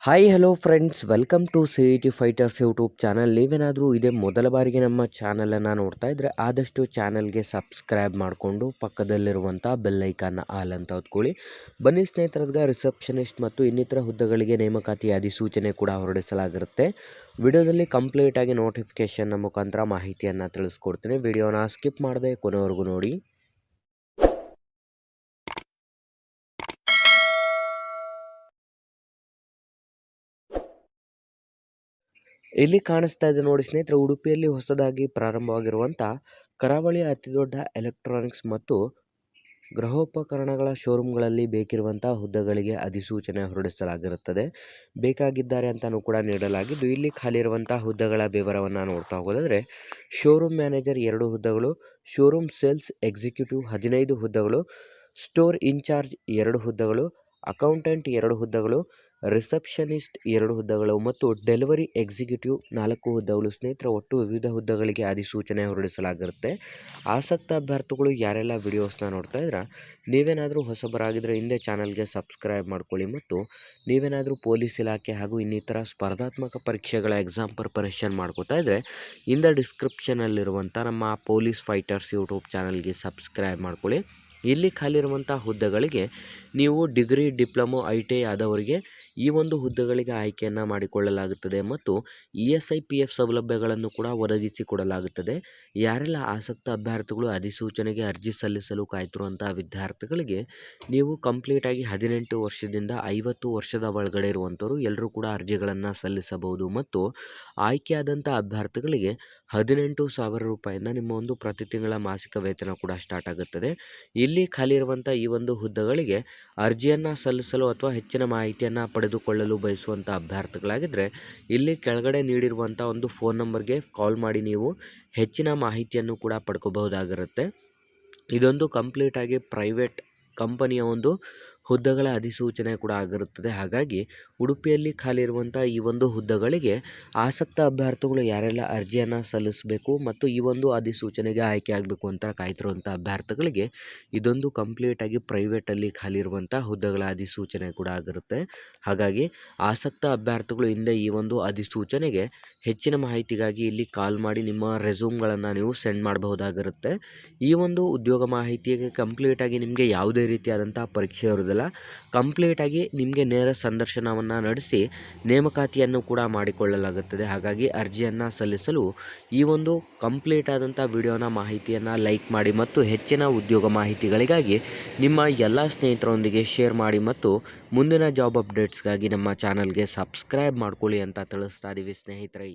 Hi hello friends, welcome to C E T fighters YouTube channel. ನೀವೇನಾದರೂ ಇದೇ ಮೊದಲ ಬಾರಿಗೆ ನಮ್ಮ ಚಾನಲನ್ನು ನೋಡ್ತಾ ಇದ್ದರೆ ಆದಷ್ಟು ಚಾನಲ್ಗೆ ಸಬ್ಸ್ಕ್ರೈಬ್ ಮಾಡಿಕೊಂಡು ಪಕ್ಕದಲ್ಲಿರುವಂಥ ಬೆಲ್ಲೈಕನ್ನ ಆಲ್ ಅಂತ ಹೊತ್ಕೊಳ್ಳಿ. ಬನ್ನಿ ಸ್ನೇಹಿತರದ್ಗ ರಿಸೆಪ್ಷನಿಸ್ಟ್ ಮತ್ತು ಇನ್ನಿತರ ಹುದ್ದೆಗಳಿಗೆ ನೇಮಕಾತಿ ಅಧಿಸೂಚನೆ ಕೂಡ ಹೊರಡಿಸಲಾಗಿರುತ್ತೆ. ವಿಡಿಯೋದಲ್ಲಿ ಕಂಪ್ಲೀಟಾಗಿ ನೋಟಿಫಿಕೇಷನ್ನ ಮುಖಾಂತರ ಮಾಹಿತಿಯನ್ನು ತಿಳಿಸ್ಕೊಡ್ತೀನಿ. ವಿಡಿಯೋನ ಸ್ಕಿಪ್ ಮಾಡದೆ ಕೊನೆವರೆಗೂ ನೋಡಿ. ಇಲ್ಲಿ ಕಾಣಿಸ್ತಾ ಇದೆ ನೋಡಿ ಸ್ನೇಹಿತರೆ, ಉಡುಪಿಯಲ್ಲಿ ಹೊಸದಾಗಿ ಪ್ರಾರಂಭವಾಗಿರುವಂಥ ಕರಾವಳಿಯ ಅತಿದೊಡ್ಡ ಎಲೆಕ್ಟ್ರಾನಿಕ್ಸ್ ಮತ್ತು ಗೃಹೋಪಕರಣಗಳ ಶೋರೂಮ್ಗಳಲ್ಲಿ ಬೇಕಿರುವಂಥ ಹುದ್ದೆಗಳಿಗೆ ಅಧಿಸೂಚನೆ ಹೊರಡಿಸಲಾಗಿರುತ್ತದೆ. ಬೇಕಾಗಿದ್ದಾರೆ ಅಂತಲೂ ಕೂಡ ನೀಡಲಾಗಿದ್ದು, ಇಲ್ಲಿ ಖಾಲಿ ಇರುವಂಥ ಹುದ್ದೆಗಳ ವಿವರವನ್ನು ನೋಡ್ತಾ ಹೋಗೋದಾದರೆ, ಶೋರೂಮ್ ಮ್ಯಾನೇಜರ್ 2 ಹುದ್ದೆಗಳು, ಶೋರೂಮ್ ಸೇಲ್ಸ್ ಎಕ್ಸಿಕ್ಯೂಟಿವ್ 15 ಹುದ್ದೆಗಳು, ಸ್ಟೋರ್ ಇನ್ಚಾರ್ಜ್ 2 ಹುದ್ದೆಗಳು, ಅಕೌಂಟೆಂಟ್ 2 ಹುದ್ದೆಗಳು, ರಿಸೆಪ್ಷನಿಸ್ಟ್ 2 ಹುದ್ದೆಗಳು ಮತ್ತು ಡೆಲಿವರಿ ಎಕ್ಸಿಕ್ಯೂಟಿವ್ 4 ಹುದ್ದೆಗಳು. ಸ್ನೇಹಿತರೆ, ಒಟ್ಟು ವಿವಿಧ ಹುದ್ದೆಗಳಿಗೆ ಅಧಿಸೂಚನೆ ಹೊರಡಿಸಲಾಗಿರುತ್ತೆ. ಆಸಕ್ತ ಅಭ್ಯರ್ಥಿಗಳು ಯಾರೆಲ್ಲ ವಿಡಿಯೋಸ್ನ ನೋಡ್ತಾ ಇದ್ರೆ ನೀವೇನಾದರೂ ಹೊಸಬರಾಗಿದ್ದರೆ ಹಿಂದೆ ಚಾನಲ್ಗೆ ಸಬ್ಸ್ಕ್ರೈಬ್ ಮಾಡ್ಕೊಳ್ಳಿ. ಮತ್ತು ನೀವೇನಾದರೂ ಪೊಲೀಸ್ ಇಲಾಖೆ ಹಾಗೂ ಇನ್ನಿತರ ಸ್ಪರ್ಧಾತ್ಮಕ ಪರೀಕ್ಷೆಗಳ ಎಕ್ಸಾಮ್ ಪ್ರಿಪರೇಷನ್ ಮಾಡ್ಕೋತಾ ಇದ್ದರೆ ಹಿಂದೆ ಡಿಸ್ಕ್ರಿಪ್ಷನಲ್ಲಿರುವಂಥ ನಮ್ಮ ಪೊಲೀಸ್ ಫೈಟರ್ಸ್ ಯೂಟ್ಯೂಬ್ ಚಾನಲ್ಗೆ ಸಬ್ಸ್ಕ್ರೈಬ್ ಮಾಡ್ಕೊಳ್ಳಿ. ಇಲ್ಲಿ ಖಾಲಿರುವಂಥ ಹುದ್ದೆಗಳಿಗೆ ನೀವು ಡಿಗ್ರಿ, ಡಿಪ್ಲೊಮೊ, ITI ಆದವರಿಗೆ ಈ ಒಂದು ಹುದ್ದೆಗಳಿಗೆ ಆಯ್ಕೆಯನ್ನು ಮಾಡಿಕೊಳ್ಳಲಾಗುತ್ತದೆ ಮತ್ತು ESI-PF ಸೌಲಭ್ಯಗಳನ್ನು ಕೂಡ ಒದಗಿಸಿಕೊಡಲಾಗುತ್ತದೆ. ಯಾರೆಲ್ಲ ಆಸಕ್ತ ಅಭ್ಯರ್ಥಿಗಳು ಅಧಿಸೂಚನೆಗೆ ಅರ್ಜಿ ಸಲ್ಲಿಸಲು ಕಾಯ್ತಿರುವಂಥ ವಿದ್ಯಾರ್ಥಿಗಳಿಗೆ ನೀವು ಕಂಪ್ಲೀಟಾಗಿ 18 ವರ್ಷದಿಂದ 50 ವರ್ಷದ ಒಳಗಡೆ ಇರುವಂಥವರು ಎಲ್ಲರೂ ಕೂಡ ಅರ್ಜಿಗಳನ್ನು ಸಲ್ಲಿಸಬಹುದು. ಮತ್ತು ಆಯ್ಕೆಯಾದಂಥ ಅಭ್ಯರ್ಥಿಗಳಿಗೆ 18,000 ರೂಪಾಯಿಂದ ನಿಮ್ಮ ಒಂದು ಪ್ರತಿ ತಿಂಗಳ ಮಾಸಿಕ ವೇತನ ಕೂಡ ಸ್ಟಾರ್ಟ್ ಆಗುತ್ತದೆ. ಇಲ್ಲಿ ಖಾಲಿ ಇರುವಂಥ ಈ ಒಂದು ಹುದ್ದೆಗಳಿಗೆ ಅರ್ಜಿಯನ್ನು ಸಲ್ಲಿಸಲು ಅಥವಾ ಹೆಚ್ಚಿನ ಮಾಹಿತಿಯನ್ನು ಪಡೆದುಕೊಳ್ಳಲು ಬಯಸುವಂಥ ಅಭ್ಯರ್ಥಿಗಳಾಗಿದ್ದರೆ ಇಲ್ಲಿ ಕೆಳಗಡೆ ನೀಡಿರುವಂಥ ಒಂದು ಫೋನ್ ನಂಬರ್ಗೆ ಕಾಲ್ ಮಾಡಿ ನೀವು ಹೆಚ್ಚಿನ ಮಾಹಿತಿಯನ್ನು ಕೂಡ ಪಡ್ಕೋಬಹುದಾಗಿರುತ್ತೆ. ಇದೊಂದು ಕಂಪ್ಲೀಟಾಗಿ ಪ್ರೈವೇಟ್ ಕಂಪನಿಯ ಒಂದು ಹುದ್ದೆಗಳ ಅಧಿಸೂಚನೆ ಕೂಡ ಆಗಿರುತ್ತದೆ. ಹಾಗಾಗಿ ಉಡುಪಿಯಲ್ಲಿ ಖಾಲಿ ಇರುವಂಥ ಈ ಒಂದು ಹುದ್ದೆಗಳಿಗೆ ಆಸಕ್ತ ಅಭ್ಯರ್ಥಿಗಳು ಯಾರೆಲ್ಲ ಅರ್ಜಿಯನ್ನು ಸಲ್ಲಿಸಬೇಕು ಮತ್ತು ಈ ಒಂದು ಅಧಿಸೂಚನೆಗೆ ಆಯ್ಕೆ ಆಗಬೇಕು ಅಂತ ಕಾಯ್ತಿರುವಂಥ ಅಭ್ಯರ್ಥಿಗಳಿಗೆ ಇದೊಂದು ಕಂಪ್ಲೀಟಾಗಿ ಪ್ರೈವೇಟಲ್ಲಿ ಖಾಲಿ ಇರುವಂಥ ಹುದ್ದೆಗಳ ಅಧಿಸೂಚನೆ ಕೂಡ ಆಗಿರುತ್ತೆ. ಹಾಗಾಗಿ ಆಸಕ್ತ ಅಭ್ಯರ್ಥಿಗಳು ಹಿಂದೆ ಈ ಒಂದು ಅಧಿಸೂಚನೆಗೆ ಹೆಚ್ಚಿನ ಮಾಹಿತಿಗಾಗಿ ಇಲ್ಲಿ ಕಾಲ್ ಮಾಡಿ ನಿಮ್ಮ ರೆಸ್ಯೂಮ್ಗಳನ್ನು ನೀವು ಸೆಂಡ್ ಮಾಡಬಹುದಾಗಿರುತ್ತೆ. ಈ ಒಂದು ಉದ್ಯೋಗ ಮಾಹಿತಿಗೆ ಕಂಪ್ಲೀಟಾಗಿ ನಿಮಗೆ ಯಾವುದೇ ರೀತಿಯಾದಂಥ ಪರೀಕ್ಷೆ ಇರೋದಿಲ್ಲ. ಕಂಪ್ಲೀಟಾಗಿ ನಿಮಗೆ ನೇರ ಸಂದರ್ಶನವನ್ನು ನಡೆಸಿ ನೇಮಕಾತಿಯನ್ನು ಕೂಡ ಮಾಡಿಕೊಳ್ಳಲಾಗುತ್ತದೆ. ಹಾಗಾಗಿ ಅರ್ಜಿಯನ್ನು ಸಲ್ಲಿಸಲು ಈ ಒಂದು ಕಂಪ್ಲೀಟ್ ಆದಂಥ ವಿಡಿಯೋನ ಮಾಹಿತಿಯನ್ನು ಲೈಕ್ ಮಾಡಿ ಮತ್ತು ಹೆಚ್ಚಿನ ಉದ್ಯೋಗ ಮಾಹಿತಿಗಳಿಗಾಗಿ ನಿಮ್ಮ ಎಲ್ಲ ಸ್ನೇಹಿತರೊಂದಿಗೆ ಶೇರ್ ಮಾಡಿ ಮತ್ತು ಮುಂದಿನ ಜಾಬ್ ಅಪ್ಡೇಟ್ಸ್ಗಾಗಿ ನಮ್ಮ ಚಾನಲ್ಗೆ ಸಬ್ಸ್ಕ್ರೈಬ್ ಮಾಡ್ಕೊಳ್ಳಿ ಅಂತ ತಿಳಿಸ್ತಾ ಇದ್ದೀವಿ ಸ್ನೇಹಿತರೆ.